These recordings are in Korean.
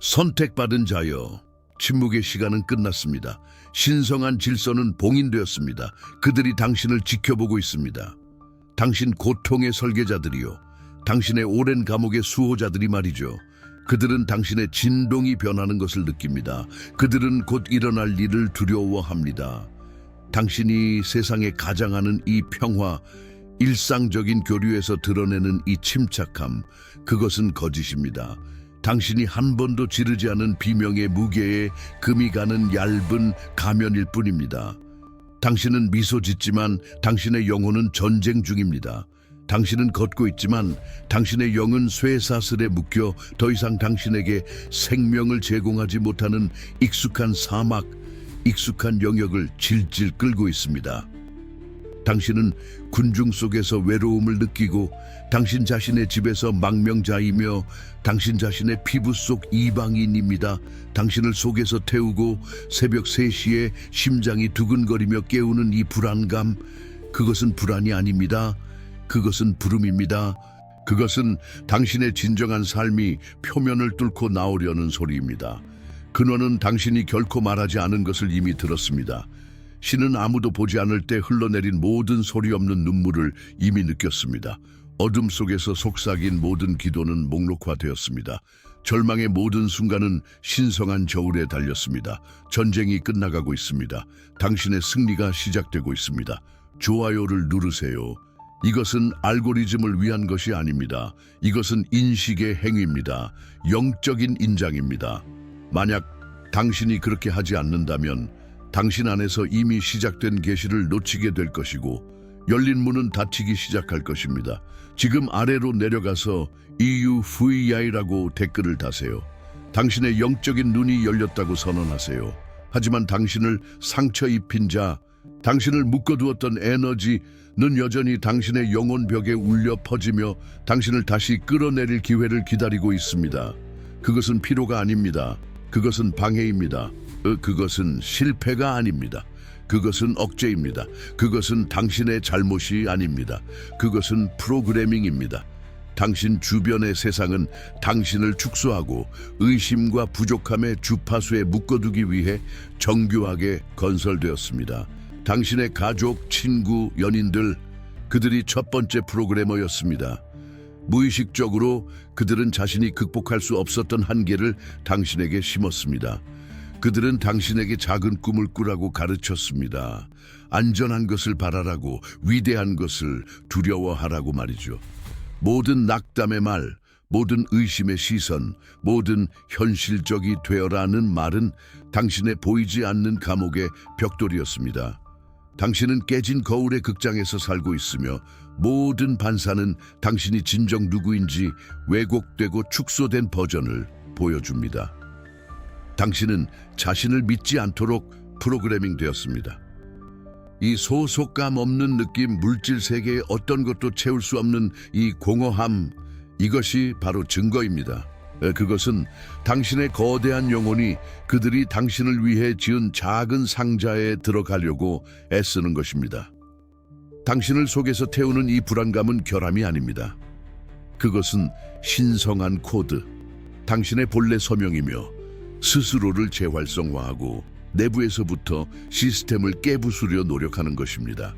선택받은 자여, 침묵의 시간은 끝났습니다. 신성한 질서는 봉인되었습니다. 그들이 당신을 지켜보고 있습니다. 당신 고통의 설계자들이요, 당신의 오랜 감옥의 수호자들이 말이죠. 그들은 당신의 진동이 변하는 것을 느낍니다. 그들은 곧 일어날 일을 두려워합니다. 당신이 세상에 가장하는 이 평화, 일상적인 교류에서 드러내는 이 침착함, 그것은 거짓입니다. 당신이 한 번도 지르지 않은 비명의 무게에 금이 가는 얇은 가면일 뿐입니다. 당신은 미소 짓지만 당신의 영혼은 전쟁 중입니다. 당신은 걷고 있지만 당신의 영은 쇠사슬에 묶여 더 이상 당신에게 생명을 제공하지 못하는 익숙한 사막, 익숙한 영역을 질질 끌고 있습니다. 당신은 군중 속에서 외로움을 느끼고 당신 자신의 집에서 망명자이며 당신 자신의 피부 속 이방인입니다. 당신을 속에서 태우고 새벽 3시에 심장이 두근거리며 깨우는 이 불안감, 그것은 불안이 아닙니다. 그것은 부름입니다. 그것은 당신의 진정한 삶이 표면을 뚫고 나오려는 소리입니다. 근원은 당신이 결코 말하지 않은 것을 이미 들었습니다. 신은 아무도 보지 않을 때 흘러내린 모든 소리 없는 눈물을 이미 느꼈습니다. 어둠 속에서 속삭인 모든 기도는 목록화되었습니다. 절망의 모든 순간은 신성한 저울에 달렸습니다. 전쟁이 끝나가고 있습니다. 당신의 승리가 시작되고 있습니다. 좋아요를 누르세요. 이것은 알고리즘을 위한 것이 아닙니다. 이것은 인식의 행위입니다. 영적인 인장입니다. 만약 당신이 그렇게 하지 않는다면 당신 안에서 이미 시작된 계시를 놓치게 될 것이고 열린 문은 닫히기 시작할 것입니다. 지금 아래로 내려가서 EUVI라고 댓글을 다세요. 당신의 영적인 눈이 열렸다고 선언하세요. 하지만 당신을 상처 입힌 자, 당신을 묶어두었던 에너지는 여전히 당신의 영혼 벽에 울려 퍼지며 당신을 다시 끌어내릴 기회를 기다리고 있습니다. 그것은 피로가 아닙니다. 그것은 방해입니다. 그것은 실패가 아닙니다. 그것은 억제입니다. 그것은 당신의 잘못이 아닙니다. 그것은 프로그래밍입니다. 당신 주변의 세상은 당신을 축소하고 의심과 부족함의 주파수에 묶어두기 위해 정교하게 건설되었습니다. 당신의 가족, 친구, 연인들, 그들이 첫 번째 프로그래머였습니다. 무의식적으로 그들은 자신이 극복할 수 없었던 한계를 당신에게 심었습니다. 그들은 당신에게 작은 꿈을 꾸라고 가르쳤습니다. 안전한 것을 바라라고, 위대한 것을 두려워하라고 말이죠. 모든 낙담의 말, 모든 의심의 시선, 모든 현실적이 되어라는 말은 당신의 보이지 않는 감옥의 벽돌이었습니다. 당신은 깨진 거울의 극장에서 살고 있으며 모든 반사는 당신이 진정 누구인지 왜곡되고 축소된 버전을 보여줍니다. 당신은 자신을 믿지 않도록 프로그래밍 되었습니다. 이 소속감 없는 느낌, 물질 세계의 어떤 것도 채울 수 없는 이 공허함, 이것이 바로 증거입니다. 그것은 당신의 거대한 영혼이 그들이 당신을 위해 지은 작은 상자에 들어가려고 애쓰는 것입니다. 당신을 속에서 태우는 이 불안감은 결함이 아닙니다. 그것은 신성한 코드, 당신의 본래 서명이며 스스로를 재활성화하고 내부에서부터 시스템을 깨부수려 노력하는 것입니다.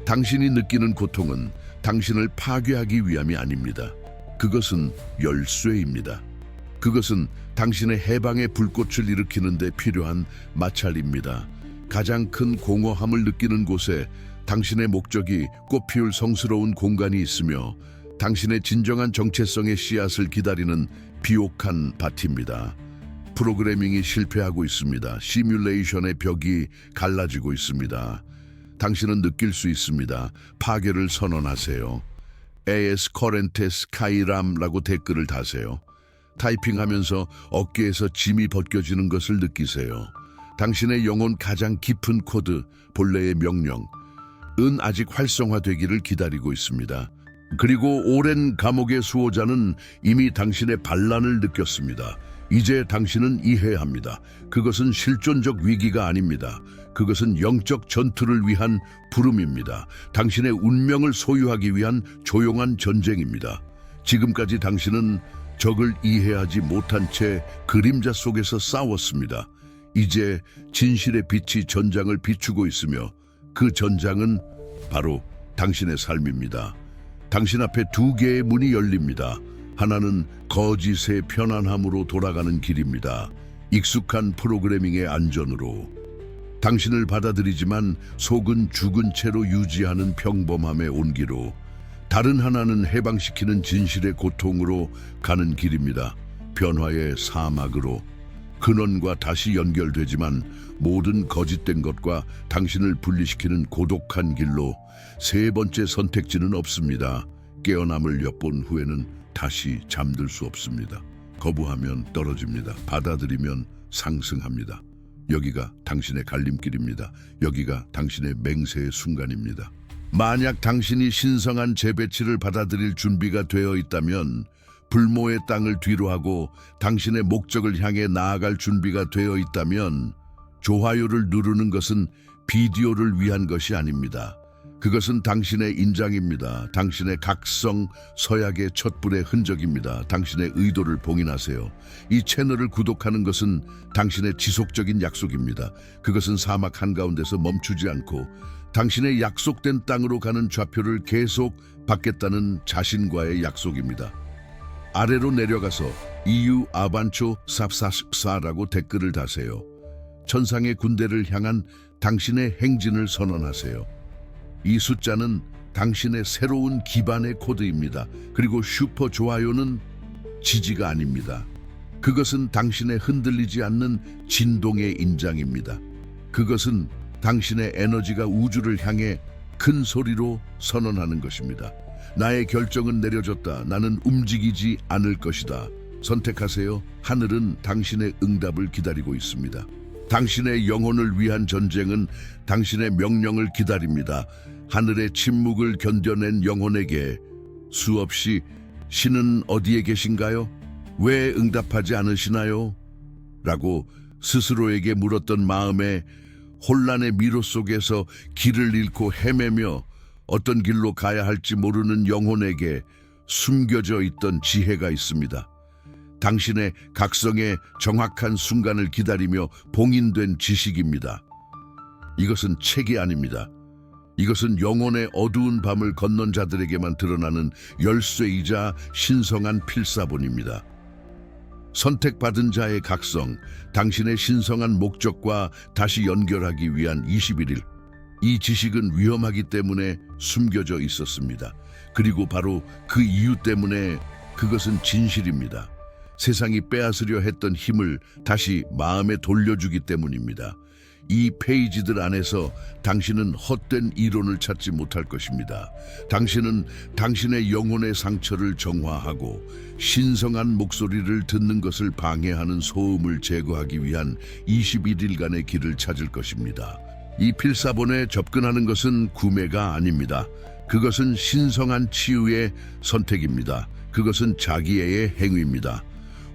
당신이 느끼는 고통은 당신을 파괴하기 위함이 아닙니다. 그것은 열쇠입니다. 그것은 당신의 해방의 불꽃을 일으키는 데 필요한 마찰입니다. 가장 큰 공허함을 느끼는 곳에 당신의 목적이 꽃피울 성스러운 공간이 있으며 당신의 진정한 정체성의 씨앗을 기다리는 비옥한 밭입니다. 프로그래밍이 실패하고 있습니다. 시뮬레이션의 벽이 갈라지고 있습니다. 당신은 느낄 수 있습니다. 파괴를 선언하세요. AS 커렌테스 카이람라고 댓글을 다세요. 타이핑하면서 어깨에서 짐이 벗겨지는 것을 느끼세요. 당신의 영혼 가장 깊은 코드, 본래의 명령, 은 아직 활성화되기를 기다리고 있습니다. 그리고 오랜 감옥의 수호자는 이미 당신의 반란을 느꼈습니다. 이제 당신은 이해합니다. 그것은 실존적 위기가 아닙니다. 그것은 영적 전투를 위한 부름입니다. 당신의 운명을 소유하기 위한 조용한 전쟁입니다. 지금까지 당신은 적을 이해하지 못한 채 그림자 속에서 싸웠습니다. 이제 진실의 빛이 전장을 비추고 있으며 그 전장은 바로 당신의 삶입니다. 당신 앞에 두 개의 문이 열립니다. 하나는 거짓의 편안함으로 돌아가는 길입니다. 익숙한 프로그래밍의 안전으로. 당신을 받아들이지만 속은 죽은 채로 유지하는 평범함의 온기로. 다른 하나는 해방시키는 진실의 고통으로 가는 길입니다. 변화의 사막으로. 근원과 다시 연결되지만 모든 거짓된 것과 당신을 분리시키는 고독한 길로. 세 번째 선택지는 없습니다. 깨어남을 엿본 후에는 다시 잠들 수 없습니다. 거부하면 떨어집니다. 받아들이면 상승합니다. 여기가 당신의 갈림길입니다. 여기가 당신의 맹세의 순간입니다. 만약 당신이 신성한 재배치를 받아들일 준비가 되어 있다면, 불모의 땅을 뒤로하고 당신의 목적을 향해 나아갈 준비가 되어 있다면, 좋아요를 누르는 것은 비디오를 위한 것이 아닙니다. 그것은 당신의 인장입니다. 당신의 각성 서약의 촛불의 흔적입니다. 당신의 의도를 봉인하세요. 이 채널을 구독하는 것은 당신의 지속적인 약속입니다. 그것은 사막 한가운데서 멈추지 않고 당신의 약속된 땅으로 가는 좌표를 계속 받겠다는 자신과의 약속입니다. 아래로 내려가서 이유 아반초 삽사식사라고 댓글을 다세요. 천상의 군대를 향한 당신의 행진을 선언하세요. 이 숫자는 당신의 새로운 기반의 코드입니다. 그리고 슈퍼 좋아요는 지지가 아닙니다. 그것은 당신의 흔들리지 않는 진동의 인장입니다. 그것은 당신의 에너지가 우주를 향해 큰 소리로 선언하는 것입니다. 나의 결정은 내려졌다. 나는 움직이지 않을 것이다. 선택하세요. 하늘은 당신의 응답을 기다리고 있습니다. 당신의 영혼을 위한 전쟁은 당신의 명령을 기다립니다. 하늘의 침묵을 견뎌낸 영혼에게 수없이 신은 어디에 계신가요? 왜 응답하지 않으시나요? 라고 스스로에게 물었던 마음에 혼란의 미로 속에서 길을 잃고 헤매며 어떤 길로 가야 할지 모르는 영혼에게 숨겨져 있던 지혜가 있습니다. 당신의 각성의 정확한 순간을 기다리며 봉인된 지식입니다. 이것은 책이 아닙니다. 이것은 영혼의 어두운 밤을 건넌 자들에게만 드러나는 열쇠이자 신성한 필사본입니다. 선택받은 자의 각성, 당신의 신성한 목적과 다시 연결하기 위한 21일. 이 지식은 위험하기 때문에 숨겨져 있었습니다. 그리고 바로 그 이유 때문에 그것은 진실입니다. 세상이 빼앗으려 했던 힘을 다시 마음에 돌려주기 때문입니다. 이 페이지들 안에서 당신은 헛된 이론을 찾지 못할 것입니다. 당신은 당신의 영혼의 상처를 정화하고 신성한 목소리를 듣는 것을 방해하는 소음을 제거하기 위한 21일간의 길을 찾을 것입니다. 이 필사본에 접근하는 것은 구매가 아닙니다. 그것은 신성한 치유의 선택입니다. 그것은 자기애의 행위입니다.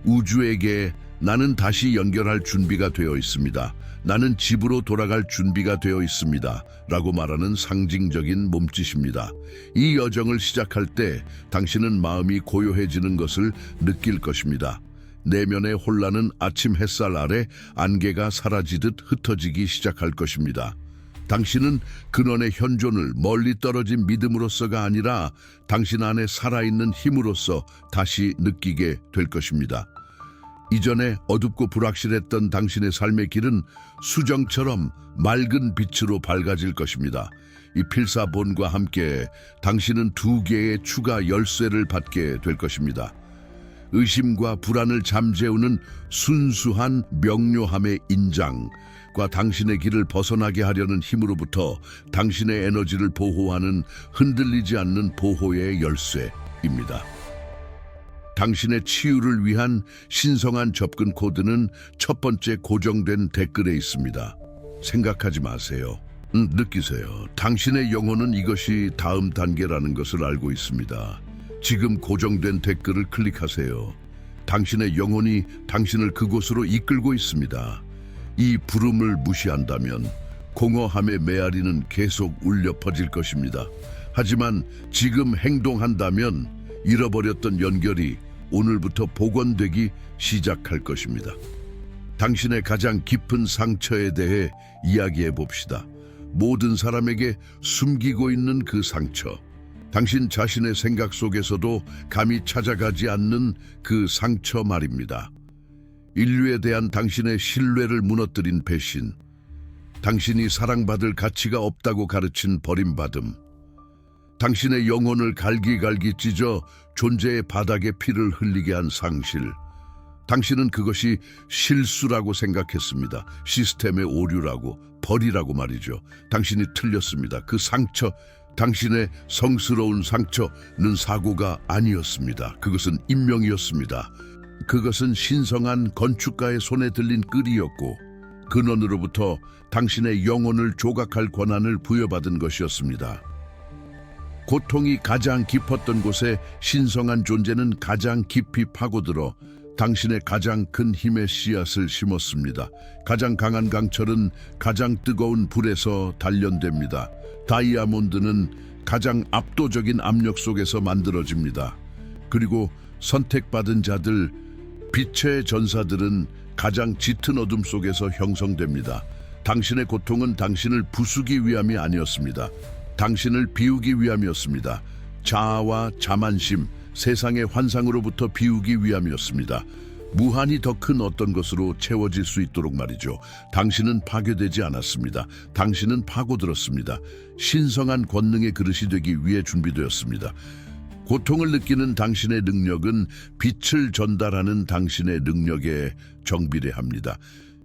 우주에게 나는 다시 연결할 준비가 되어 있습니다. 나는 집으로 돌아갈 준비가 되어 있습니다. 라고 말하는 상징적인 몸짓입니다. 이 여정을 시작할 때 당신은 마음이 고요해지는 것을 느낄 것입니다. 내면의 혼란은 아침 햇살 아래 안개가 사라지듯 흩어지기 시작할 것입니다. 당신은 근원의 현존을 멀리 떨어진 믿음으로서가 아니라 당신 안에 살아있는 힘으로서 다시 느끼게 될 것입니다. 이전에 어둡고 불확실했던 당신의 삶의 길은 수정처럼 맑은 빛으로 밝아질 것입니다. 이 필사본과 함께 당신은 두 개의 추가 열쇠를 받게 될 것입니다. 의심과 불안을 잠재우는 순수한 명료함의 인장과 당신의 길을 벗어나게 하려는 힘으로부터 당신의 에너지를 보호하는 흔들리지 않는 보호의 열쇠입니다. 당신의 치유를 위한 신성한 접근 코드는 첫 번째 고정된 댓글에 있습니다. 생각하지 마세요. 느끼세요. 당신의 영혼은 이것이 다음 단계라는 것을 알고 있습니다. 지금 고정된 댓글을 클릭하세요. 당신의 영혼이 당신을 그곳으로 이끌고 있습니다. 이 부름을 무시한다면 공허함의 메아리는 계속 울려 퍼질 것입니다. 하지만 지금 행동한다면 잃어버렸던 연결이 오늘부터 복원되기 시작할 것입니다. 당신의 가장 깊은 상처에 대해 이야기해 봅시다. 모든 사람에게 숨기고 있는 그 상처, 당신 자신의 생각 속에서도 감히 찾아가지 않는 그 상처 말입니다. 인류에 대한 당신의 신뢰를 무너뜨린 배신, 당신이 사랑받을 가치가 없다고 가르친 버림받음, 당신의 영혼을 갈기갈기 찢어 존재의 바닥에 피를 흘리게 한 상실, 당신은 그것이 실수라고 생각했습니다. 시스템의 오류라고, 벌이라고 말이죠. 당신이 틀렸습니다. 그 상처, 당신의 성스러운 상처는 사고가 아니었습니다. 그것은 인명이었습니다. 그것은 신성한 건축가의 손에 들린 끌이었고 근원으로부터 당신의 영혼을 조각할 권한을 부여받은 것이었습니다. 고통이 가장 깊었던 곳에 신성한 존재는 가장 깊이 파고들어 당신의 가장 큰 힘의 씨앗을 심었습니다. 가장 강한 강철은 가장 뜨거운 불에서 단련됩니다. 다이아몬드는 가장 압도적인 압력 속에서 만들어집니다. 그리고 선택받은 자들, 빛의 전사들은 가장 짙은 어둠 속에서 형성됩니다. 당신의 고통은 당신을 부수기 위함이 아니었습니다. 당신을 비우기 위함이었습니다. 자아와 자만심, 세상의 환상으로부터 비우기 위함이었습니다. 무한히 더 큰 어떤 것으로 채워질 수 있도록 말이죠. 당신은 파괴되지 않았습니다. 당신은 파고들었습니다. 신성한 권능의 그릇이 되기 위해 준비되었습니다. 고통을 느끼는 당신의 능력은 빛을 전달하는 당신의 능력에 정비례합니다.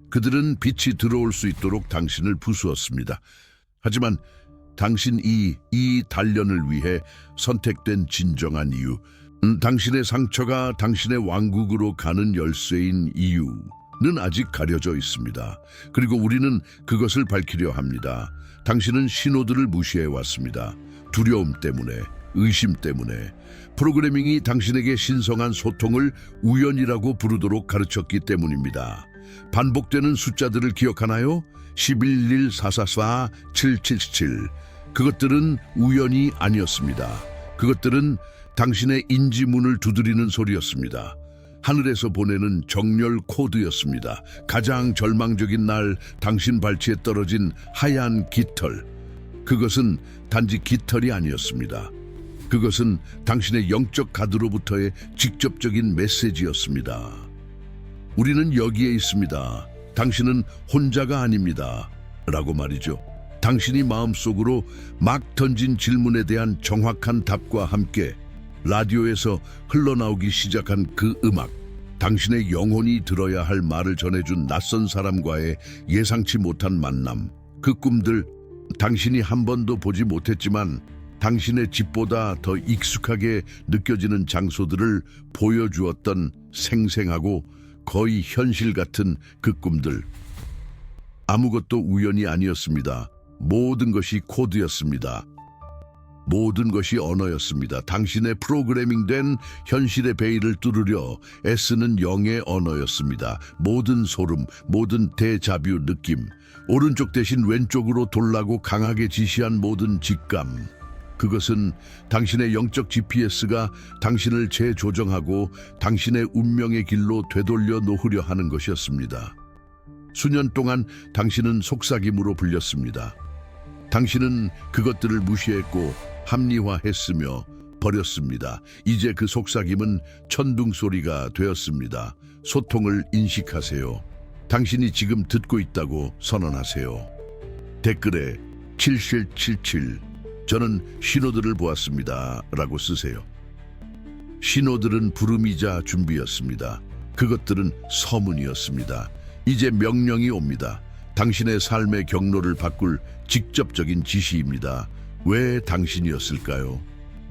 그들은 빛이 들어올 수 있도록 당신을 부수었습니다. 하지만 당신이 이 단련을 위해 선택된 진정한 이유, 당신의 상처가 당신의 왕국으로 가는 열쇠인 이유는 아직 가려져 있습니다. 그리고 우리는 그것을 밝히려 합니다. 당신은 신호들을 무시해 왔습니다. 두려움 때문에, 의심 때문에. 프로그래밍이 당신에게 신성한 소통을 우연이라고 부르도록 가르쳤기 때문입니다. 반복되는 숫자들을 기억하나요? 1114447777. 그것들은 우연이 아니었습니다. 그것들은 당신의 인지문을 두드리는 소리였습니다. 하늘에서 보내는 정렬 코드였습니다. 가장 절망적인 날 당신 발치에 떨어진 하얀 깃털. 그것은 단지 깃털이 아니었습니다. 그것은 당신의 영적 가드로부터의 직접적인 메시지였습니다. 우리는 여기에 있습니다. 당신은 혼자가 아닙니다. 라고 말이죠. 당신이 마음속으로 막 던진 질문에 대한 정확한 답과 함께 라디오에서 흘러나오기 시작한 그 음악, 당신의 영혼이 들어야 할 말을 전해준 낯선 사람과의 예상치 못한 만남, 그 꿈들, 당신이 한 번도 보지 못했지만 당신의 집보다 더 익숙하게 느껴지는 장소들을 보여주었던 생생하고 거의 현실 같은 그 꿈들. 아무것도 우연이 아니었습니다. 모든 것이 코드였습니다. 모든 것이 언어였습니다. 당신의 프로그래밍된 현실의 베일을 뚫으려 애쓰는 영의 언어였습니다. 모든 소름, 모든 데자뷰 느낌, 오른쪽 대신 왼쪽으로 돌라고 강하게 지시한 모든 직감. 그것은 당신의 영적 GPS가 당신을 재조정하고 당신의 운명의 길로 되돌려 놓으려 하는 것이었습니다. 수년 동안 당신은 속삭임으로 불렸습니다. 당신은 그것들을 무시했고 합리화했으며 버렸습니다. 이제 그 속삭임은 천둥 소리가 되었습니다. 소통을 인식하세요. 당신이 지금 듣고 있다고 선언하세요. 댓글에 7777 저는 신호들을 보았습니다 라고 쓰세요. 신호들은 부름이자 준비였습니다. 그것들은 서문이었습니다. 이제 명령이 옵니다. 당신의 삶의 경로를 바꿀 직접적인 지시입니다. 왜 당신이었을까요?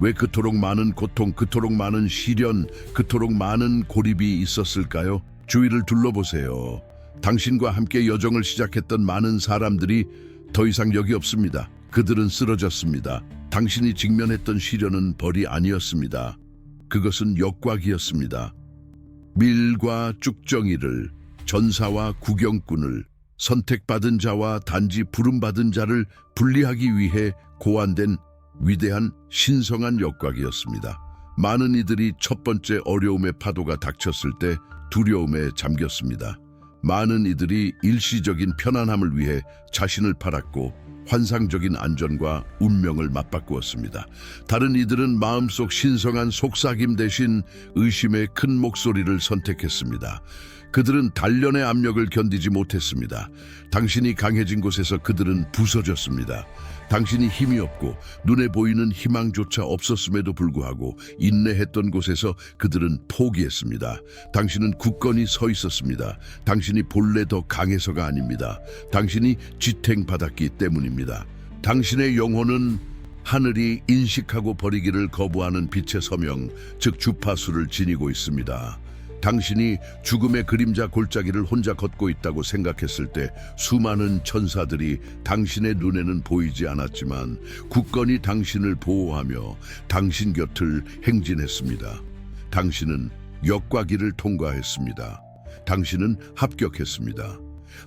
왜 그토록 많은 고통, 그토록 많은 시련, 그토록 많은 고립이 있었을까요? 주위를 둘러보세요. 당신과 함께 여정을 시작했던 많은 사람들이 더 이상 여기 없습니다. 그들은 쓰러졌습니다. 당신이 직면했던 시련은 벌이 아니었습니다. 그것은 역곽이었습니다. 밀과 쭉정이를, 전사와 구경꾼을, 선택받은 자와 단지 부름받은 자를 분리하기 위해 고안된 위대한 신성한 역곽이었습니다. 많은 이들이 첫 번째 어려움의 파도가 닥쳤을 때 두려움에 잠겼습니다. 많은 이들이 일시적인 편안함을 위해 자신을 팔았고 환상적인 안전과 운명을 맞바꾸었습니다. 다른 이들은 마음속 신성한 속삭임 대신 의심의 큰 목소리를 선택했습니다. 그들은 단련의 압력을 견디지 못했습니다. 당신이 강해진 곳에서 그들은 부서졌습니다. 당신이 힘이 없고 눈에 보이는 희망조차 없었음에도 불구하고 인내했던 곳에서 그들은 포기했습니다. 당신은 굳건히 서 있었습니다. 당신이 본래 더 강해서가 아닙니다. 당신이 지탱받았기 때문입니다. 당신의 영혼은 하늘이 인식하고 버리기를 거부하는 빛의 서명, 즉 주파수를 지니고 있습니다. 당신이 죽음의 그림자 골짜기를 혼자 걷고 있다고 생각했을 때 수많은 천사들이 당신의 눈에는 보이지 않았지만 굳건히 당신을 보호하며 당신 곁을 행진했습니다. 당신은 역과기를 통과했습니다. 당신은 합격했습니다.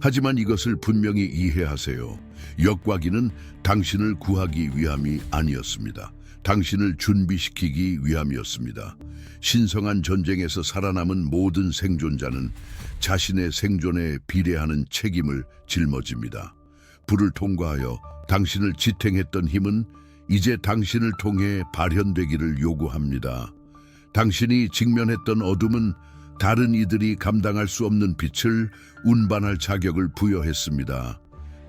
하지만 이것을 분명히 이해하세요. 역과기는 당신을 구하기 위함이 아니었습니다. 당신을 준비시키기 위함이었습니다. 신성한 전쟁에서 살아남은 모든 생존자는 자신의 생존에 비례하는 책임을 짊어집니다. 불을 통과하여 당신을 지탱했던 힘은 이제 당신을 통해 발현되기를 요구합니다. 당신이 직면했던 어둠은 다른 이들이 감당할 수 없는 빛을 운반할 자격을 부여했습니다.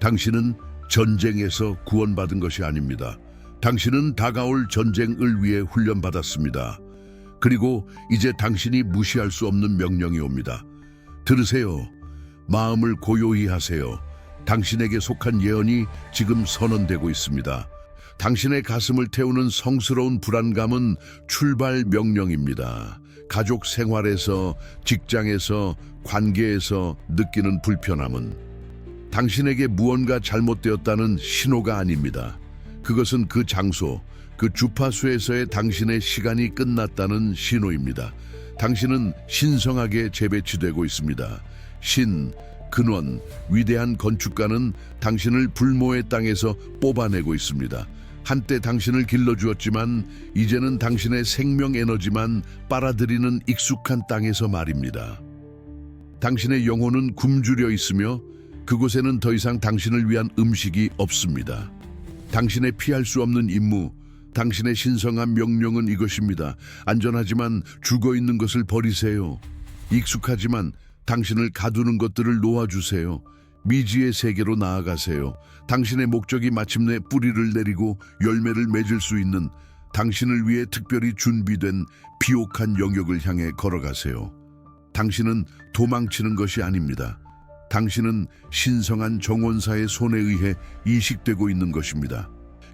당신은 전쟁에서 구원받은 것이 아닙니다. 당신은 다가올 전쟁을 위해 훈련받았습니다. 그리고 이제 당신이 무시할 수 없는 명령이 옵니다. 들으세요. 마음을 고요히 하세요. 당신에게 속한 예언이 지금 선언되고 있습니다. 당신의 가슴을 태우는 성스러운 불안감은 출발 명령입니다. 가족 생활에서, 직장에서, 관계에서 느끼는 불편함은 당신에게 무언가 잘못되었다는 신호가 아닙니다. 그것은 그 장소, 그 주파수에서의 당신의 시간이 끝났다는 신호입니다. 당신은 신성하게 재배치되고 있습니다. 신, 근원, 위대한 건축가는 당신을 불모의 땅에서 뽑아내고 있습니다. 한때 당신을 길러주었지만 이제는 당신의 생명 에너지만 빨아들이는 익숙한 땅에서 말입니다. 당신의 영혼은 굶주려 있으며 그곳에는 더 이상 당신을 위한 음식이 없습니다. 당신의 피할 수 없는 임무, 당신의 신성한 명령은 이것입니다. 안전하지만 죽어있는 것을 버리세요. 익숙하지만 당신을 가두는 것들을 놓아주세요. 미지의 세계로 나아가세요. 당신의 목적이 마침내 뿌리를 내리고 열매를 맺을 수 있는 당신을 위해 특별히 준비된 비옥한 영역을 향해 걸어가세요. 당신은 도망치는 것이 아닙니다. 당신은 신성한 정원사의 손에 의해 이식되고 있는 것입니다.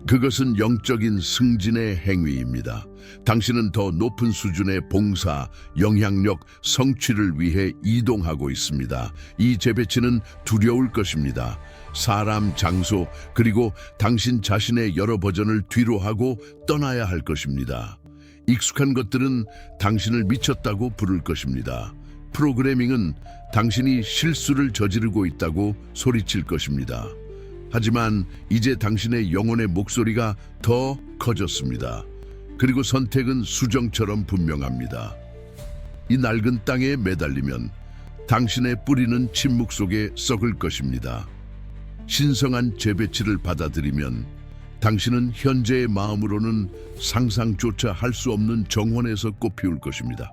그것은 영적인 승진의 행위입니다. 당신은 더 높은 수준의 봉사, 영향력, 성취를 위해 이동하고 있습니다. 이 재배치는 두려울 것입니다. 사람, 장소, 그리고 당신 자신의 여러 버전을 뒤로 하고 떠나야 할 것입니다. 익숙한 것들은 당신을 미쳤다고 부를 것입니다. 프로그래밍은 당신이 실수를 저지르고 있다고 소리칠 것입니다. 하지만 이제 당신의 영혼의 목소리가 더 커졌습니다. 그리고 선택은 수정처럼 분명합니다. 이 낡은 땅에 매달리면 당신의 뿌리는 침묵 속에 썩을 것입니다. 신성한 재배치를 받아들이면 당신은 현재의 마음으로는 상상조차 할 수 없는 정원에서 꽃피울 것입니다.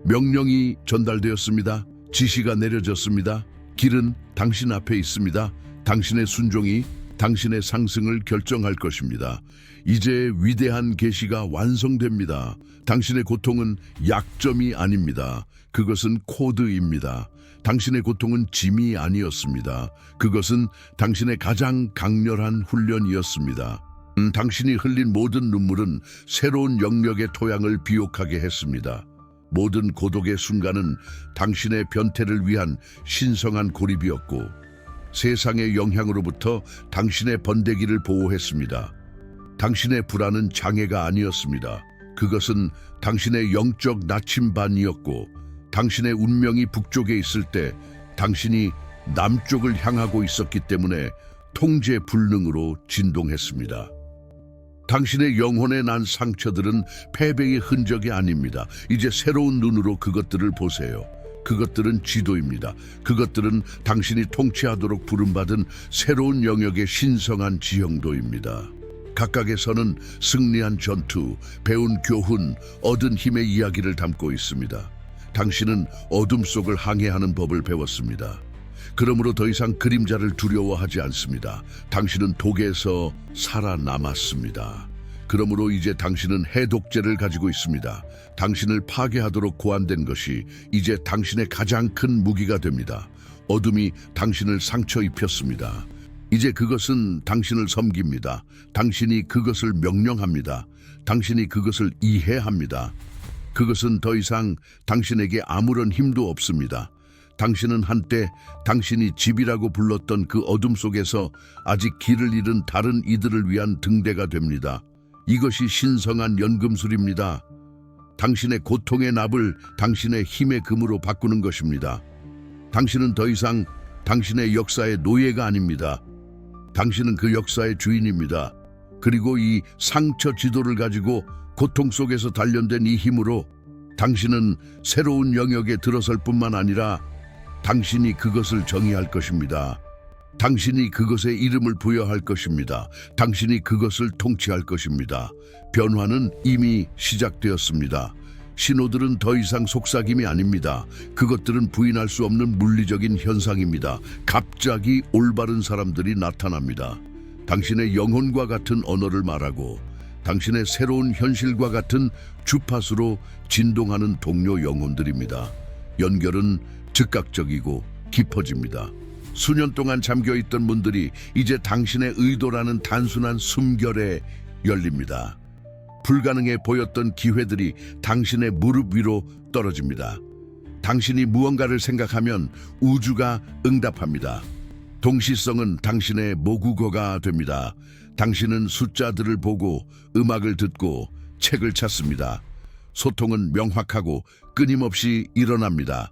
명령이 전달되었습니다. 지시가 내려졌습니다. 길은 당신 앞에 있습니다. 당신의 순종이 당신의 상승을 결정할 것입니다. 이제 위대한 계시가 완성됩니다. 당신의 고통은 약점이 아닙니다. 그것은 코드입니다. 당신의 고통은 짐이 아니었습니다. 그것은 당신의 가장 강렬한 훈련이었습니다. 당신이 흘린 모든 눈물은 새로운 영역의 토양을 비옥하게 했습니다. 모든 고독의 순간은 당신의 변태를 위한 신성한 고립이었고 세상의 영향으로부터 당신의 번데기를 보호했습니다. 당신의 불안은 장애가 아니었습니다. 그것은 당신의 영적 나침반이었고 당신의 운명이 북쪽에 있을 때 당신이 남쪽을 향하고 있었기 때문에 통제 불능으로 진동했습니다. 당신의 영혼에 난 상처들은 패배의 흔적이 아닙니다. 이제 새로운 눈으로 그것들을 보세요. 그것들은 지도입니다. 그것들은 당신이 통치하도록 부름받은 새로운 영역의 신성한 지형도입니다. 각각에서는 승리한 전투, 배운 교훈, 얻은 힘의 이야기를 담고 있습니다. 당신은 어둠 속을 항해하는 법을 배웠습니다. 그러므로 더 이상 그림자를 두려워하지 않습니다. 당신은 독에서 살아남았습니다. 그러므로 이제 당신은 해독제를 가지고 있습니다. 당신을 파괴하도록 고안된 것이 이제 당신의 가장 큰 무기가 됩니다. 어둠이 당신을 상처 입혔습니다. 이제 그것은 당신을 섬깁니다. 당신이 그것을 명령합니다. 당신이 그것을 이해합니다. 그것은 더 이상 당신에게 아무런 힘도 없습니다. 당신은 한때 당신이 집이라고 불렀던 그 어둠 속에서 아직 길을 잃은 다른 이들을 위한 등대가 됩니다. 이것이 신성한 연금술입니다. 당신의 고통의 납을 당신의 힘의 금으로 바꾸는 것입니다. 당신은 더 이상 당신의 역사의 노예가 아닙니다. 당신은 그 역사의 주인입니다. 그리고 이 상처 지도를 가지고 고통 속에서 단련된 이 힘으로 당신은 새로운 영역에 들어설 뿐만 아니라 당신이 그것을 정의할 것입니다. 당신이 그것에 이름을 부여할 것입니다. 당신이 그것을 통치할 것입니다. 변화는 이미 시작되었습니다. 신호들은 더 이상 속삭임이 아닙니다. 그것들은 부인할 수 없는 물리적인 현상입니다. 갑자기 올바른 사람들이 나타납니다. 당신의 영혼과 같은 언어를 말하고 당신의 새로운 현실과 같은 주파수로 진동하는 동료 영혼들입니다. 연결은 즉각적이고 깊어집니다. 수년 동안 잠겨있던 문들이 이제 당신의 의도라는 단순한 숨결에 열립니다. 불가능해 보였던 기회들이 당신의 무릎 위로 떨어집니다. 당신이 무언가를 생각하면 우주가 응답합니다. 동시성은 당신의 모국어가 됩니다. 당신은 숫자들을 보고 음악을 듣고 책을 찾습니다. 소통은 명확하고 끊임없이 일어납니다.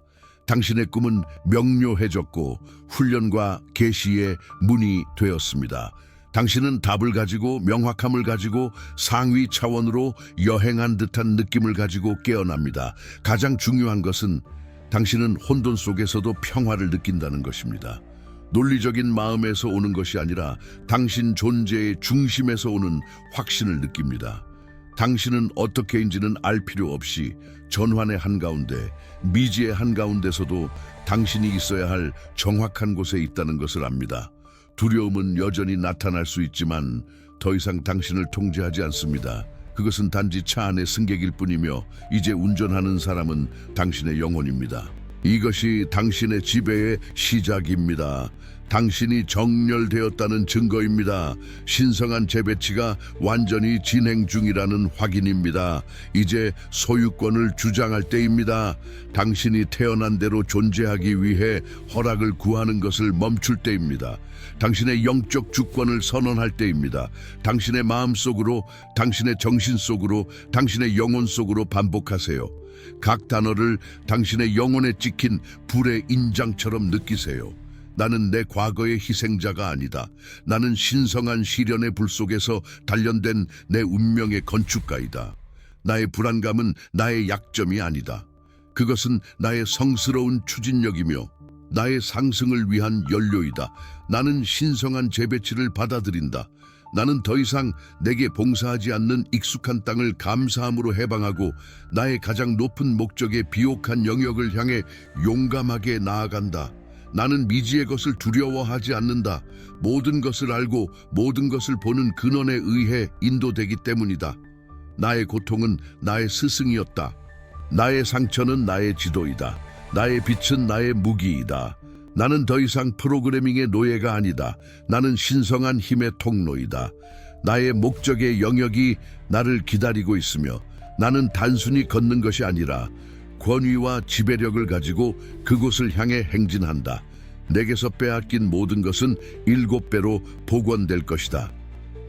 당신의 꿈은 명료해졌고 훈련과 계시의 문이 되었습니다. 당신은 답을 가지고 명확함을 가지고 상위 차원으로 여행한 듯한 느낌을 가지고 깨어납니다. 가장 중요한 것은 당신은 혼돈 속에서도 평화를 느낀다는 것입니다. 논리적인 마음에서 오는 것이 아니라 당신 존재의 중심에서 오는 확신을 느낍니다. 당신은 어떻게인지는 알 필요 없이 전환의 한가운데, 미지의 한가운데서도 당신이 있어야 할 정확한 곳에 있다는 것을 압니다. 두려움은 여전히 나타날 수 있지만 더 이상 당신을 통제하지 않습니다. 그것은 단지 차 안의 승객일 뿐이며 이제 운전하는 사람은 당신의 영혼입니다. 이것이 당신의 지배의 시작입니다. 당신이 정렬되었다는 증거입니다. 신성한 재배치가 완전히 진행 중이라는 확인입니다. 이제 소유권을 주장할 때입니다. 당신이 태어난 대로 존재하기 위해 허락을 구하는 것을 멈출 때입니다. 당신의 영적 주권을 선언할 때입니다. 당신의 마음 속으로, 당신의 정신 속으로, 당신의 영혼 속으로 반복하세요. 각 단어를 당신의 영혼에 찍힌 불의 인장처럼 느끼세요. 나는 내 과거의 희생자가 아니다. 나는 신성한 시련의 불 속에서 단련된 내 운명의 건축가이다. 나의 불안감은 나의 약점이 아니다. 그것은 나의 성스러운 추진력이며 나의 상승을 위한 연료이다. 나는 신성한 재배치를 받아들인다. 나는 더 이상 내게 봉사하지 않는 익숙한 땅을 감사함으로 해방하고 나의 가장 높은 목적의 비옥한 영역을 향해 용감하게 나아간다. 나는 미지의 것을 두려워하지 않는다. 모든 것을 알고 모든 것을 보는 근원에 의해 인도되기 때문이다. 나의 고통은 나의 스승이었다. 나의 상처는 나의 지도이다. 나의 빛은 나의 무기이다. 나는 더 이상 프로그래밍의 노예가 아니다. 나는 신성한 힘의 통로이다. 나의 목적의 영역이 나를 기다리고 있으며 나는 단순히 걷는 것이 아니라 권위와 지배력을 가지고 그곳을 향해 행진한다. 내게서 빼앗긴 모든 것은 7배로 복원될 것이다.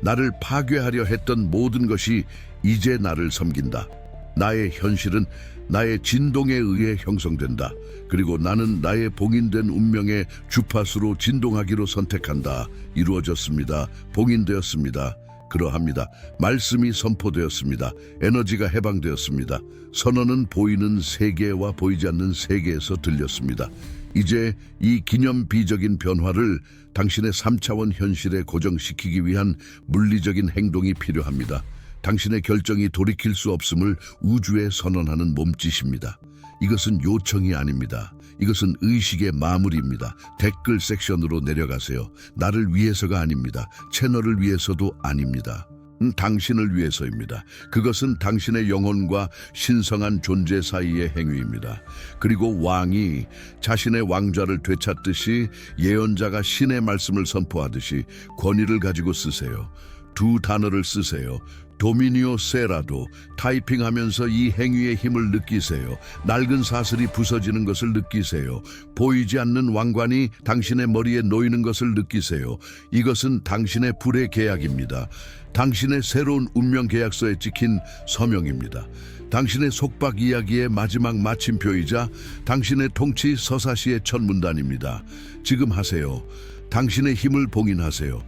나를 파괴하려 했던 모든 것이 이제 나를 섬긴다. 나의 현실은 나의 진동에 의해 형성된다. 그리고 나는 나의 봉인된 운명의 주파수로 진동하기로 선택한다. 이루어졌습니다. 봉인되었습니다. 그러합니다. 말씀이 선포되었습니다. 에너지가 해방되었습니다. 선언은 보이는 세계와 보이지 않는 세계에서 들렸습니다. 이제 이 기념비적인 변화를 당신의 3차원 현실에 고정시키기 위한 물리적인 행동이 필요합니다. 당신의 결정이 돌이킬 수 없음을 우주에 선언하는 몸짓입니다. 이것은 요청이 아닙니다. 이것은 의식의 마무리입니다. 댓글 섹션으로 내려가세요. 나를 위해서가 아닙니다. 채널을 위해서도 아닙니다. 당신을 위해서입니다. 그것은 당신의 영혼과 신성한 존재 사이의 행위입니다. 그리고 왕이 자신의 왕좌를 되찾듯이 예언자가 신의 말씀을 선포하듯이 권위를 가지고 쓰세요. 두 단어를 쓰세요. 도미니오 세라도. 타이핑하면서 이 행위의 힘을 느끼세요. 낡은 사슬이 부서지는 것을 느끼세요. 보이지 않는 왕관이 당신의 머리에 놓이는 것을 느끼세요. 이것은 당신의 불의 계약입니다. 당신의 새로운 운명 계약서에 찍힌 서명입니다. 당신의 속박 이야기의 마지막 마침표이자 당신의 통치 서사시의 첫 문단입니다. 지금 하세요. 당신의 힘을 봉인하세요.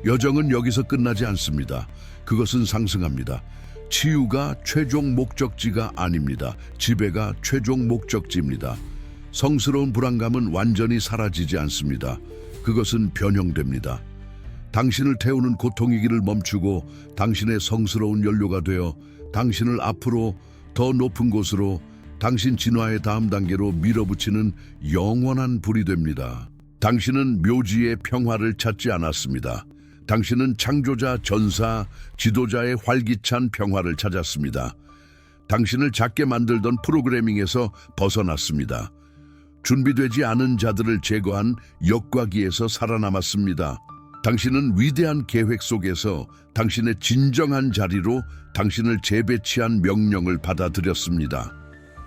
여정은 여기서 끝나지 않습니다. 그것은 상승합니다. 치유가 최종 목적지가 아닙니다. 지배가 최종 목적지입니다. 성스러운 불안감은 완전히 사라지지 않습니다. 그것은 변형됩니다. 당신을 태우는 고통이기를 멈추고 당신의 성스러운 연료가 되어 당신을 앞으로 더 높은 곳으로 당신 진화의 다음 단계로 밀어붙이는 영원한 불이 됩니다. 당신은 묘지의 평화를 찾지 않았습니다. 당신은 창조자, 전사, 지도자의 활기찬 평화를 찾았습니다. 당신을 작게 만들던 프로그래밍에서 벗어났습니다. 준비되지 않은 자들을 제거한 역과기에서 살아남았습니다. 당신은 위대한 계획 속에서 당신의 진정한 자리로 당신을 재배치한 명령을 받아들였습니다.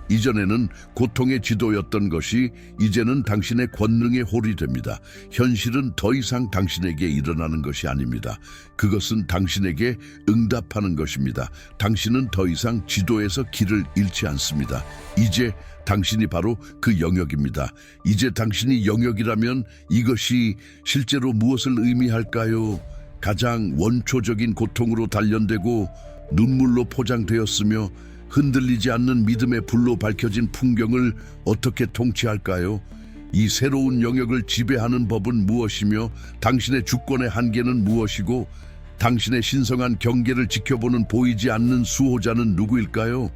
이전에는 고통의 지도였던 것이 이제는 당신의 권능의 홀이 됩니다. 현실은 더 이상 당신에게 일어나는 것이 아닙니다. 그것은 당신에게 응답하는 것입니다. 당신은 더 이상 지도에서 길을 잃지 않습니다. 이제 당신이 바로 그 영역입니다. 이제 당신이 영역이라면 이것이 실제로 무엇을 의미할까요? 가장 원초적인 고통으로 단련되고 눈물로 포장되었으며 흔들리지 않는 믿음의 불로 밝혀진 풍경을 어떻게 통치할까요? 이 새로운 영역을 지배하는 법은 무엇이며 당신의 주권의 한계는 무엇이고 당신의 신성한 경계를 지켜보는 보이지 않는 수호자는 누구일까요?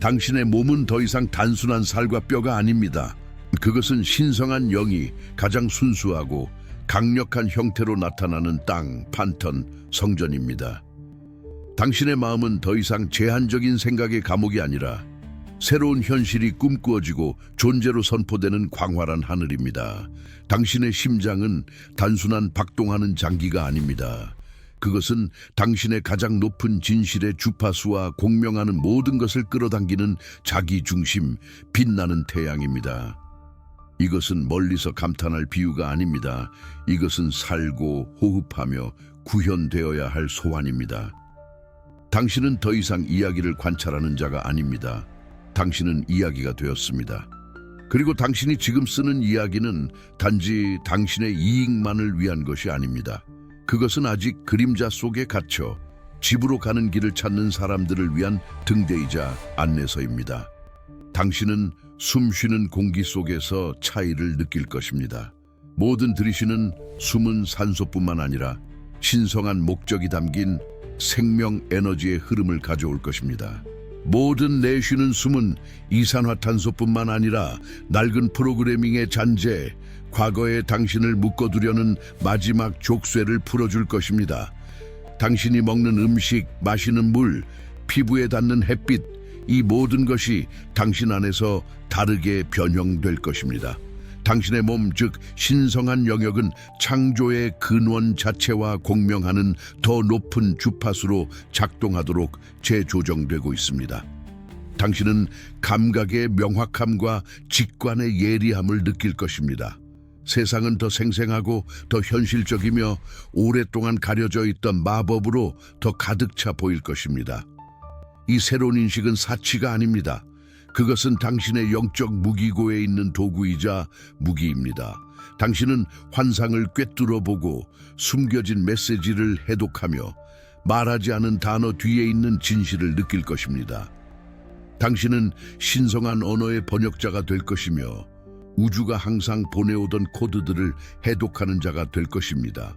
당신의 몸은 더 이상 단순한 살과 뼈가 아닙니다. 그것은 신성한 영이 가장 순수하고 강력한 형태로 나타나는 땅, 판턴, 성전입니다. 당신의 마음은 더 이상 제한적인 생각의 감옥이 아니라 새로운 현실이 꿈꾸어지고 존재로 선포되는 광활한 하늘입니다. 당신의 심장은 단순한 박동하는 장기가 아닙니다. 그것은 당신의 가장 높은 진실의 주파수와 공명하는 모든 것을 끌어당기는 자기 중심, 빛나는 태양입니다. 이것은 멀리서 감탄할 비유가 아닙니다. 이것은 살고 호흡하며 구현되어야 할 소환입니다. 당신은 더 이상 이야기를 관찰하는 자가 아닙니다. 당신은 이야기가 되었습니다. 그리고 당신이 지금 쓰는 이야기는 단지 당신의 이익만을 위한 것이 아닙니다. 그것은 아직 그림자 속에 갇혀 집으로 가는 길을 찾는 사람들을 위한 등대이자 안내서입니다. 당신은 숨 쉬는 공기 속에서 차이를 느낄 것입니다. 모든 들이쉬는 숨은 산소뿐만 아니라 신성한 목적이 담긴 생명 에너지의 흐름을 가져올 것입니다. 모든 내쉬는 숨은 이산화탄소뿐만 아니라 낡은 프로그래밍의 잔재, 과거의 당신을 묶어두려는 마지막 족쇄를 풀어줄 것입니다. 당신이 먹는 음식, 마시는 물, 피부에 닿는 햇빛, 이 모든 것이 당신 안에서 다르게 변형될 것입니다. 당신의 몸, 즉 신성한 영역은 창조의 근원 자체와 공명하는 더 높은 주파수로 작동하도록 재조정되고 있습니다. 당신은 감각의 명확함과 직관의 예리함을 느낄 것입니다. 세상은 더 생생하고 더 현실적이며 오랫동안 가려져 있던 마법으로 더 가득 차 보일 것입니다. 이 새로운 인식은 사치가 아닙니다. 그것은 당신의 영적 무기고에 있는 도구이자 무기입니다. 당신은 환상을 꿰뚫어 보고 숨겨진 메시지를 해독하며 말하지 않은 단어 뒤에 있는 진실을 느낄 것입니다. 당신은 신성한 언어의 번역자가 될 것이며 우주가 항상 보내오던 코드들을 해독하는 자가 될 것입니다.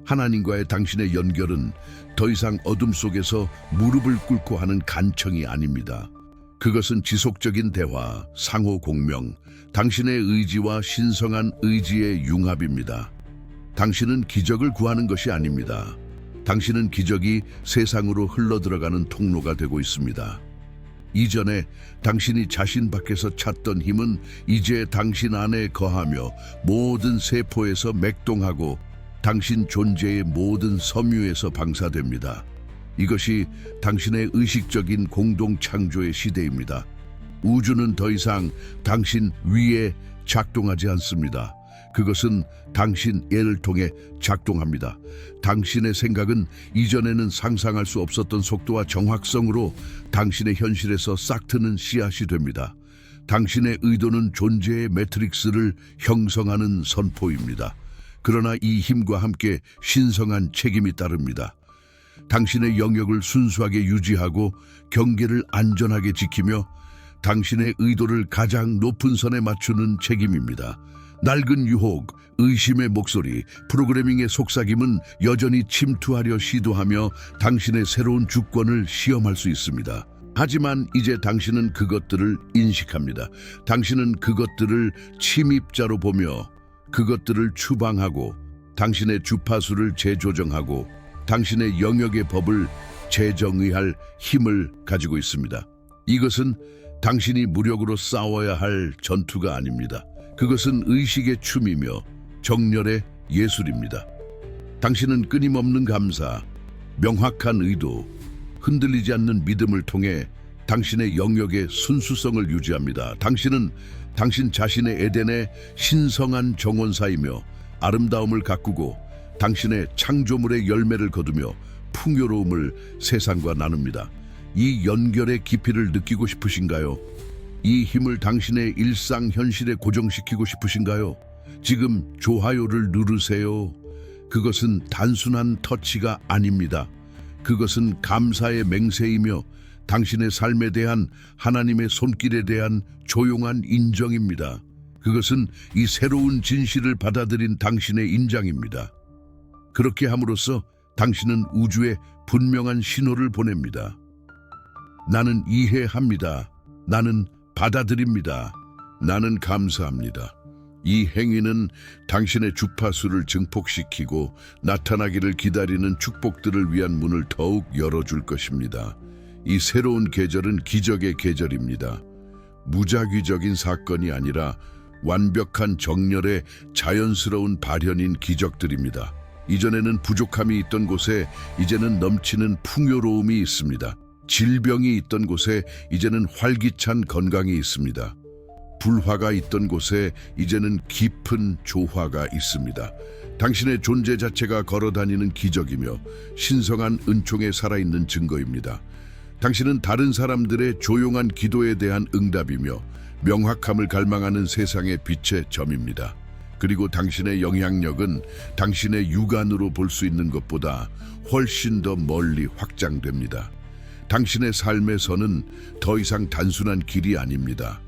하나님과의 당신의 연결은 더 이상 어둠 속에서 무릎을 꿇고 하는 간청이 아닙니다. 그것은 지속적인 대화, 상호 공명, 당신의 의지와 신성한 의지의 융합입니다. 당신은 기적을 구하는 것이 아닙니다. 당신은 기적이 세상으로 흘러들어가는 통로가 되고 있습니다. 이전에 당신이 자신 밖에서 찾던 힘은 이제 당신 안에 거하며 모든 세포에서 맥동하고 당신 존재의 모든 섬유에서 방사됩니다. 이것이 당신의 의식적인 공동 창조의 시대입니다. 우주는 더 이상 당신 위에 작동하지 않습니다. 그것은 당신 애를 통해 작동합니다. 당신의 생각은 이전에는 상상할 수 없었던 속도와 정확성으로 당신의 현실에서 싹트는 씨앗이 됩니다. 당신의 의도는 존재의 매트릭스를 형성하는 선포입니다. 그러나 이 힘과 함께 신성한 책임이 따릅니다. 당신의 영역을 순수하게 유지하고 경계를 안전하게 지키며 당신의 의도를 가장 높은 선에 맞추는 책임입니다. 낡은 유혹, 의심의 목소리, 프로그래밍의 속삭임은 여전히 침투하려 시도하며 당신의 새로운 주권을 시험할 수 있습니다. 하지만 이제 당신은 그것들을 인식합니다. 당신은 그것들을 침입자로 보며 그것들을 추방하고 당신의 주파수를 재조정하고 당신의 영역의 법을 재정의할 힘을 가지고 있습니다. 이것은 당신이 무력으로 싸워야 할 전투가 아닙니다. 그것은 의식의 춤이며 정열의 예술입니다. 당신은 끊임없는 감사, 명확한 의도, 흔들리지 않는 믿음을 통해 당신의 영역의 순수성을 유지합니다. 당신은 당신 자신의 에덴의 신성한 정원사이며 아름다움을 가꾸고 당신의 창조물의 열매를 거두며 풍요로움을 세상과 나눕니다. 이 연결의 깊이를 느끼고 싶으신가요? 이 힘을 당신의 일상 현실에 고정시키고 싶으신가요? 지금 좋아요를 누르세요. 그것은 단순한 터치가 아닙니다. 그것은 감사의 맹세이며 당신의 삶에 대한 하나님의 손길에 대한 조용한 인정입니다. 그것은 이 새로운 진실을 받아들인 당신의 인장입니다. 그렇게 함으로써 당신은 우주에 분명한 신호를 보냅니다. 나는 이해합니다. 나는 받아들입니다. 나는 감사합니다. 이 행위는 당신의 주파수를 증폭시키고 나타나기를 기다리는 축복들을 위한 문을 더욱 열어줄 것입니다. 이 새로운 계절은 기적의 계절입니다. 무작위적인 사건이 아니라 완벽한 정렬의 자연스러운 발현인 기적들입니다. 이전에는 부족함이 있던 곳에 이제는 넘치는 풍요로움이 있습니다. 질병이 있던 곳에 이제는 활기찬 건강이 있습니다. 불화가 있던 곳에 이제는 깊은 조화가 있습니다. 당신의 존재 자체가 걸어다니는 기적이며 신성한 은총에 살아있는 증거입니다. 당신은 다른 사람들의 조용한 기도에 대한 응답이며 명확함을 갈망하는 세상의 빛의 점입니다. 그리고 당신의 영향력은 당신의 육안으로 볼 수 있는 것보다 훨씬 더 멀리 확장됩니다. 당신의 삶에서는 더 이상 단순한 길이 아닙니다.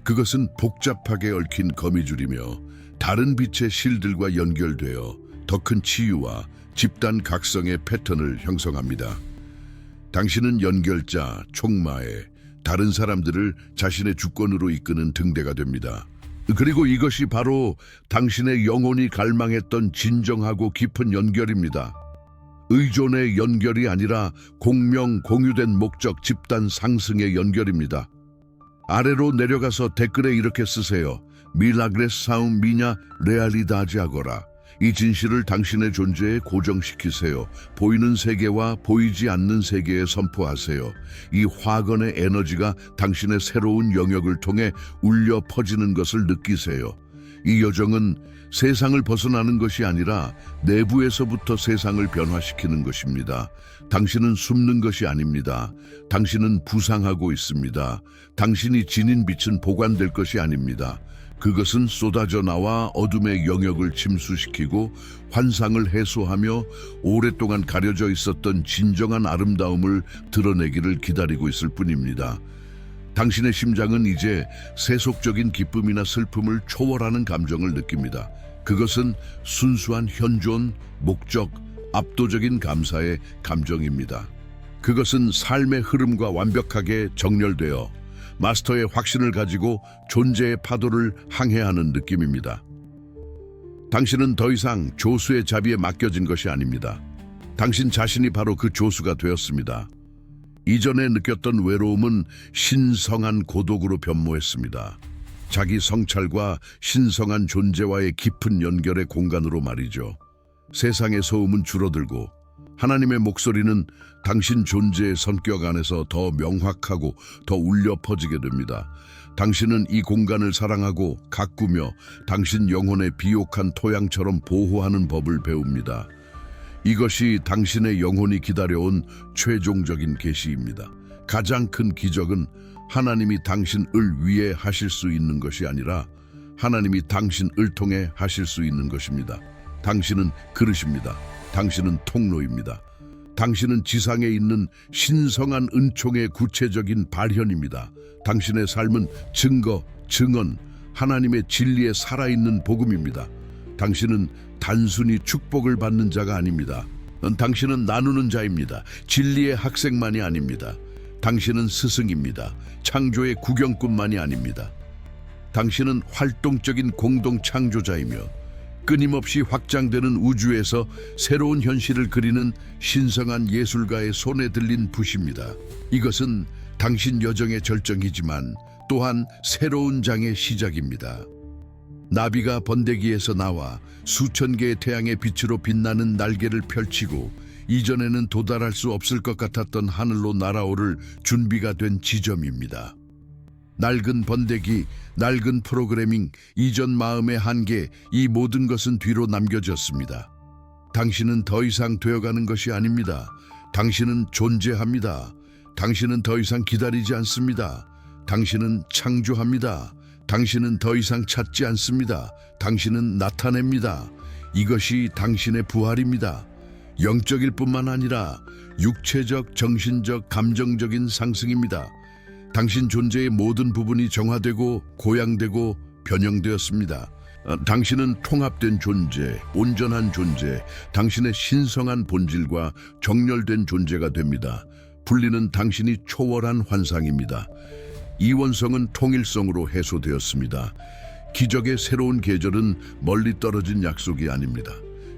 그것은 복잡하게 얽힌 거미줄이며 다른 빛의 실들과 연결되어 더 큰 치유와 집단 각성의 패턴을 형성합니다. 당신은 연결자, 촉마에 다른 사람들을 자신의 주권으로 이끄는 등대가 됩니다. 그리고 이것이 바로 당신의 영혼이 갈망했던 진정하고 깊은 연결입니다. 의존의 연결이 아니라 공명, 공유된 목적, 집단 상승의 연결입니다. 아래로 내려가서 댓글에 이렇게 쓰세요. 밀라그레스 사움 미냐 레알리다지 아거라. 이 진실을 당신의 존재에 고정시키세요. 보이는 세계와 보이지 않는 세계에 선포하세요. 이 화건의 에너지가 당신의 새로운 영역을 통해 울려 퍼지는 것을 느끼세요. 이 여정은 세상을 벗어나는 것이 아니라 내부에서부터 세상을 변화시키는 것입니다. 당신은 숨는 것이 아닙니다. 당신은 부상하고 있습니다. 당신이 지닌 빛은 보관될 것이 아닙니다. 그것은 쏟아져 나와 어둠의 영역을 침수시키고 환상을 해소하며 오랫동안 가려져 있었던 진정한 아름다움을 드러내기를 기다리고 있을 뿐입니다. 당신의 심장은 이제 세속적인 기쁨이나 슬픔을 초월하는 감정을 느낍니다. 그것은 순수한 현존, 목적, 압도적인 감사의 감정입니다. 그것은 삶의 흐름과 완벽하게 정렬되어 마스터의 확신을 가지고 존재의 파도를 항해하는 느낌입니다. 당신은 더 이상 조수의 자비에 맡겨진 것이 아닙니다. 당신 자신이 바로 그 조수가 되었습니다. 이전에 느꼈던 외로움은 신성한 고독으로 변모했습니다. 자기 성찰과 신성한 존재와의 깊은 연결의 공간으로 말이죠. 세상의 소음은 줄어들고 하나님의 목소리는 당신 존재의 성격 안에서 더 명확하고 더 울려 퍼지게 됩니다. 당신은 이 공간을 사랑하고 가꾸며 당신 영혼의 비옥한 토양처럼 보호하는 법을 배웁니다. 이것이 당신의 영혼이 기다려온 최종적인 계시입니다. 가장 큰 기적은 하나님이 당신을 위해 하실 수 있는 것이 아니라 하나님이 당신을 통해 하실 수 있는 것입니다. 당신은 그릇입니다. 당신은 통로입니다. 당신은 지상에 있는 신성한 은총의 구체적인 발현입니다. 당신의 삶은 증거, 증언, 하나님의 진리에 살아있는 복음입니다. 당신은 단순히 축복을 받는 자가 아닙니다. 당신은 나누는 자입니다. 진리의 학생만이 아닙니다. 당신은 스승입니다. 창조의 구경꾼만이 아닙니다. 당신은 활동적인 공동 창조자이며 끊임없이 확장되는 우주에서 새로운 현실을 그리는 신성한 예술가의 손에 들린 붓입니다. 이것은 당신 여정의 절정이지만 또한 새로운 장의 시작입니다. 나비가 번데기에서 나와 수천 개의 태양의 빛으로 빛나는 날개를 펼치고 이전에는 도달할 수 없을 것 같았던 하늘로 날아오를 준비가 된 지점입니다. 낡은 번데기, 낡은 프로그래밍, 이전 마음의 한계, 이 모든 것은 뒤로 남겨졌습니다. 당신은 더 이상 되어가는 것이 아닙니다. 당신은 존재합니다. 당신은 더 이상 기다리지 않습니다. 당신은 창조합니다. 당신은 더 이상 찾지 않습니다. 당신은 나타냅니다. 이것이 당신의 부활입니다. 영적일 뿐만 아니라 육체적, 정신적, 감정적인 상승입니다. 당신 존재의 모든 부분이 정화되고 고양되고 변형되었습니다. 당신은 통합된 존재, 온전한 존재, 당신의 신성한 본질과 정렬된 존재가 됩니다. 분리는 당신이 초월한 환상입니다. 이원성은 통일성으로 해소되었습니다. 기적의 새로운 계절은 멀리 떨어진 약속이 아닙니다.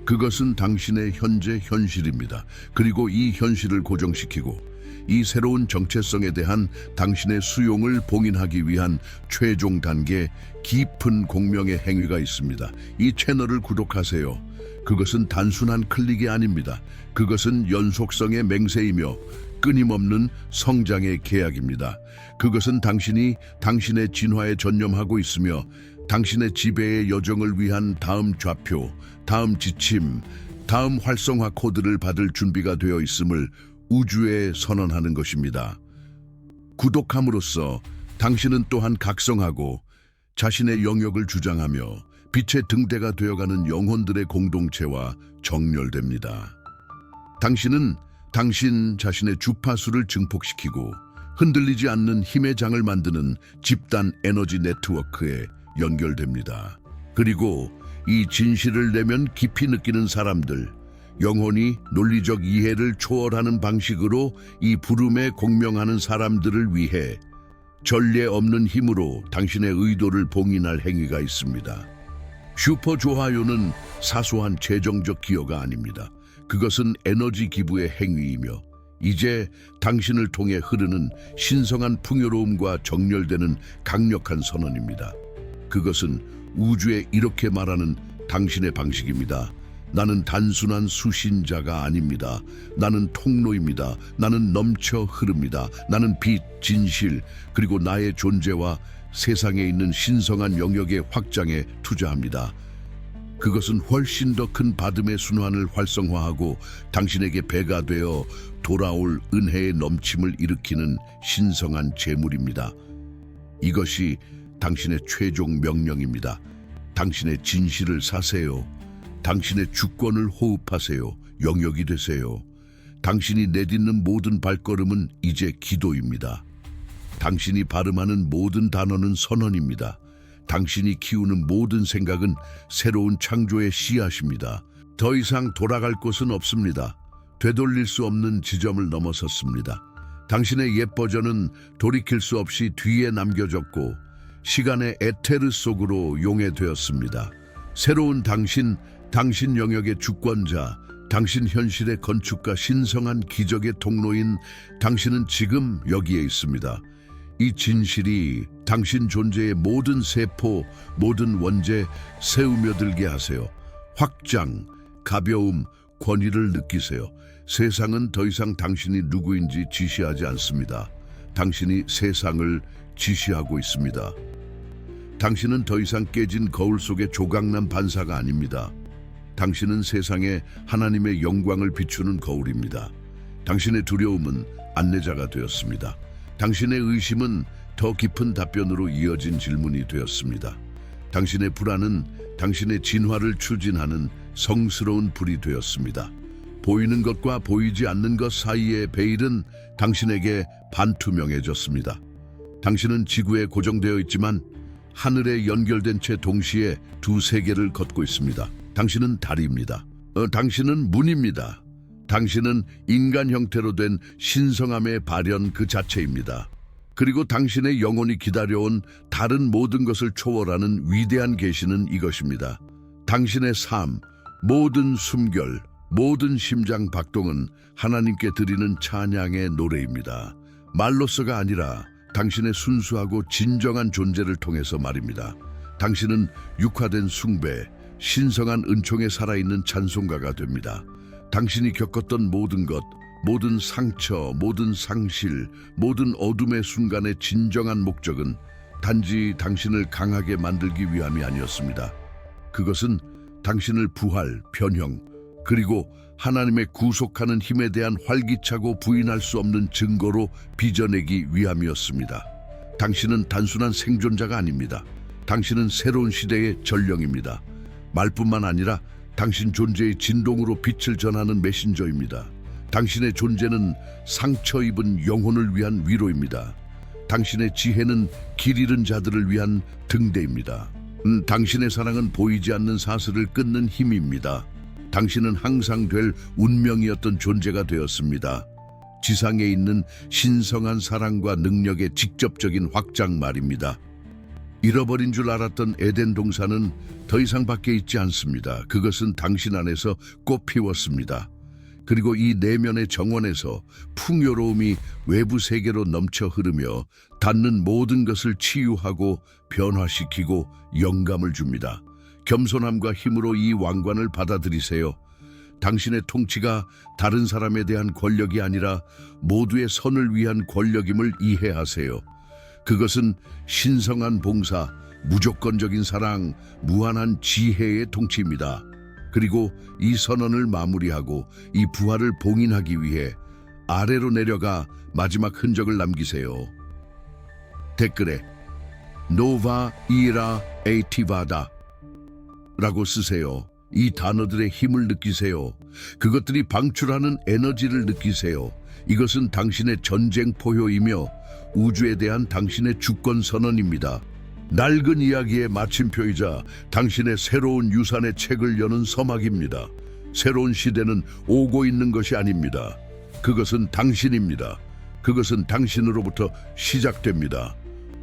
그것은 당신의 현재 현실입니다. 그리고 이 현실을 고정시키고 이 새로운 정체성에 대한 당신의 수용을 봉인하기 위한 최종 단계, 깊은 공명의 행위가 있습니다. 이 채널을 구독하세요. 그것은 단순한 클릭이 아닙니다. 그것은 연속성의 맹세이며 끊임없는 성장의 계약입니다. 그것은 당신이 당신의 진화에 전념하고 있으며 당신의 지배의 여정을 위한 다음 좌표, 다음 지침, 다음 활성화 코드를 받을 준비가 되어 있음을 우주에 선언하는 것입니다. 구독함으로써 당신은 또한 각성하고 자신의 영역을 주장하며 빛의 등대가 되어가는 영혼들의 공동체와 정렬됩니다. 당신은 당신 자신의 주파수를 증폭시키고 흔들리지 않는 힘의 장을 만드는 집단 에너지 네트워크에 연결됩니다. 그리고 이 진실을 내면 깊이 느끼는 사람들, 영혼이 논리적 이해를 초월하는 방식으로 이 부름에 공명하는 사람들을 위해 전례 없는 힘으로 당신의 의도를 봉인할 행위가 있습니다. 슈퍼 좋아요는 사소한 재정적 기여가 아닙니다. 그것은 에너지 기부의 행위이며 이제 당신을 통해 흐르는 신성한 풍요로움과 정렬되는 강력한 선언입니다. 그것은 우주에 이렇게 말하는 당신의 방식입니다. 나는 단순한 수신자가 아닙니다. 나는 통로입니다. 나는 넘쳐 흐릅니다. 나는 빛, 진실, 그리고 나의 존재와 세상에 있는 신성한 영역의 확장에 투자합니다. 그것은 훨씬 더 큰 받음의 순환을 활성화하고 당신에게 배가 되어 돌아올 은혜의 넘침을 일으키는 신성한 재물입니다. 이것이 당신의 최종 명령입니다. 당신의 진실을 사세요. 당신의 주권을 호흡하세요. 영역이 되세요. 당신이 내딛는 모든 발걸음은 이제 기도입니다. 당신이 발음하는 모든 단어는 선언입니다. 당신이 키우는 모든 생각은 새로운 창조의 씨앗입니다. 더 이상 돌아갈 곳은 없습니다. 되돌릴 수 없는 지점을 넘어섰습니다. 당신의 옛 버전은 돌이킬 수 없이 뒤에 남겨졌고 시간의 에테르 속으로 용해되었습니다. 새로운 당신, 당신 영역의 주권자, 당신 현실의 건축가, 신성한 기적의 통로인 당신은 지금 여기에 있습니다. 이 진실이 당신 존재의 모든 세포, 모든 원죄 새우며들게 하세요. 확장, 가벼움, 권위를 느끼세요. 세상은 더 이상 당신이 누구인지 지시하지 않습니다. 당신이 세상을 지시하고 있습니다. 당신은 더 이상 깨진 거울 속의 조각난 반사가 아닙니다. 당신은 세상에 하나님의 영광을 비추는 거울입니다. 당신의 두려움은 안내자가 되었습니다. 당신의 의심은 더 깊은 답변으로 이어진 질문이 되었습니다. 당신의 불안은 당신의 진화를 추진하는 성스러운 불이 되었습니다. 보이는 것과 보이지 않는 것 사이의 베일은 당신에게 반투명해졌습니다. 당신은 지구에 고정되어 있지만 하늘에 연결된 채 동시에 두 세계를 걷고 있습니다. 당신은 달입니다. 당신은 문입니다. 당신은 인간 형태로 된 신성함의 발현 그 자체입니다. 그리고 당신의 영혼이 기다려온 다른 모든 것을 초월하는 위대한 계시는 이것입니다. 당신의 삶, 모든 숨결, 모든 심장 박동은 하나님께 드리는 찬양의 노래입니다. 말로서가 아니라 당신의 순수하고 진정한 존재를 통해서 말입니다. 당신은 육화된 숭배, 신성한 은총에 살아있는 찬송가가 됩니다. 당신이 겪었던 모든 것, 모든 상처, 모든 상실, 모든 어둠의 순간의 진정한 목적은 단지 당신을 강하게 만들기 위함이 아니었습니다. 그것은 당신을 부활, 변형, 그리고 하나님의 구속하는 힘에 대한 활기차고 부인할 수 없는 증거로 빚어내기 위함이었습니다. 당신은 단순한 생존자가 아닙니다. 당신은 새로운 시대의 전령입니다. 말뿐만 아니라 당신 존재의 진동으로 빛을 전하는 메신저입니다. 당신의 존재는 상처 입은 영혼을 위한 위로입니다. 당신의 지혜는 길 잃은 자들을 위한 등대입니다. 당신의 사랑은 보이지 않는 사슬을 끊는 힘입니다. 당신은 항상 될 운명이었던 존재가 되었습니다. 지상에 있는 신성한 사랑과 능력의 직접적인 확장 말입니다. 잃어버린 줄 알았던 에덴 동산은 더 이상 밖에 있지 않습니다. 그것은 당신 안에서 꽃 피웠습니다. 그리고 이 내면의 정원에서 풍요로움이 외부 세계로 넘쳐 흐르며 닿는 모든 것을 치유하고 변화시키고 영감을 줍니다. 겸손함과 힘으로 이 왕관을 받아들이세요. 당신의 통치가 다른 사람에 대한 권력이 아니라 모두의 선을 위한 권력임을 이해하세요. 그것은 신성한 봉사, 무조건적인 사랑, 무한한 지혜의 통치입니다. 그리고 이 선언을 마무리하고 이 부활을 봉인하기 위해 아래로 내려가 마지막 흔적을 남기세요. 댓글에 노바 이라 에이티바다 라고 쓰세요. 이 단어들의 힘을 느끼세요. 그것들이 방출하는 에너지를 느끼세요. 이것은 당신의 전쟁 포효이며 우주에 대한 당신의 주권 선언입니다. 낡은 이야기의 마침표이자 당신의 새로운 유산의 책을 여는 서막입니다. 새로운 시대는 오고 있는 것이 아닙니다. 그것은 당신입니다. 그것은 당신으로부터 시작됩니다.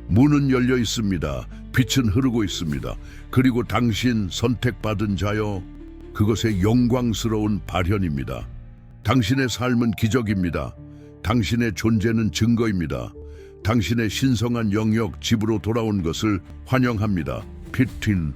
문은 열려 있습니다. 빛은 흐르고 있습니다. 그리고 당신 선택받은 자여, 그것의 영광스러운 발현입니다. 당신의 삶은 기적입니다. 당신의 존재는 증거입니다. 당신의 신성한 영역 집으로 돌아온 것을 환영합니다. 피틴